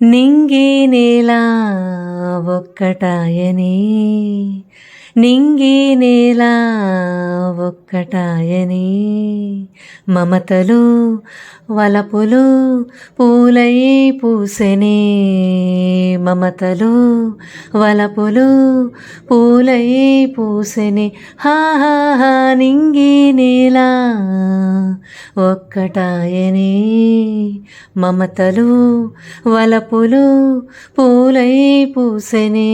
నింగి నేల ఒక్కటాయని, నింగి నేల ఒక్కటాయని, మమతలు వలపులు పూలై పూసెనే, మమతలు వలపులు పూలై పూసెనే. హా నింగి నేల ఒక్కటాయని, మమతలు వలపులు పూలై పూసెనే,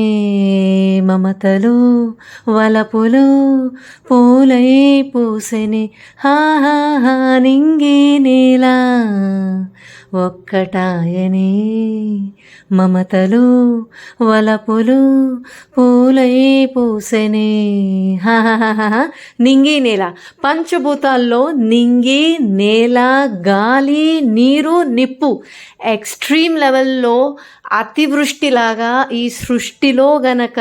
మమతలు వలపులు పూలై పూసెనే. హా నింగి నేల ఒక్కటాయని, మమతలు వలపులు పూలై పూసెనే. నింగి నేల పంచభూతాల్లో నింగి నేల గాలి నీరు నిప్పు ఎక్స్ట్రీమ్ లెవెల్లో అతివృష్టిలాగా ఈ సృష్టిలో గనక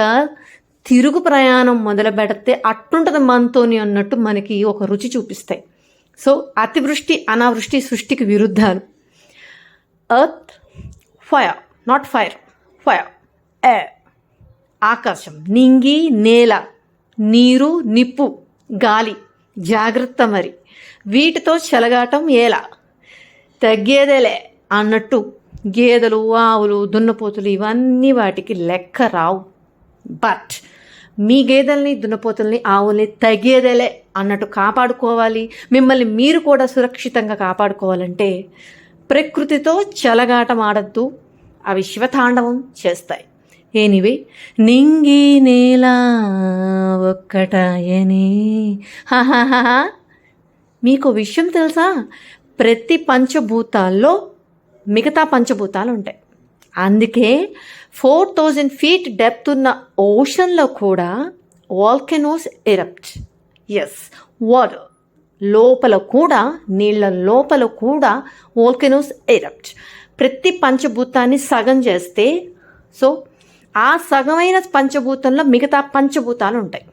తిరుగు ప్రయాణం మొదలు పెడితే అట్టుంటుంది మనతోని అన్నట్టు మనకి ఒక రుచి చూపిస్తాయి. సో అతివృష్టి అనావృష్టి సృష్టికి విరుద్ధాలు. Earth fire, not fire, fire air ఆకాశం, నింగి నేల నీరు నిప్పు గాలి. జాగ్రత్త మరి వీటితో చెలగాటం ఎలా, తగ్గేదేలే అన్నట్టు గేదెలు ఆవులు దున్నపోతులు ఇవన్నీ వాటికి లెక్క రావు. బట్ మీ గేదెల్ని దున్నపోతుల్ని ఆవుల్ని తగ్గేదేలే అన్నట్టు కాపాడుకోవాలి. మిమ్మల్ని మీరు కూడా సురక్షితంగా కాపాడుకోవాలంటే ప్రకృతితో చెలగాటం ఆడద్దు, అవి శివతాండవం చేస్తాయి. ఎనీవే నింగి నేల ఒక్కటాయని. మీకు విషయం తెలుసా, ప్రతి పంచభూతాల్లో మిగతా పంచభూతాలు ఉంటాయి. అందుకే 4000 feet డెప్త్ ఉన్న ఓషన్లో కూడా వాల్కెనోస్ ఎరప్ట్. ఎస్, వాటర్ లోపల కూడా, నీళ్ళ లోపల కూడా వాల్కెనోస్ ఎరప్ట్. ప్రతి పంచభూతాన్ని సగం చేస్తే, సో ఆ సగమైన పంచభూతంలో మిగతా పంచభూతాలు ఉంటాయి.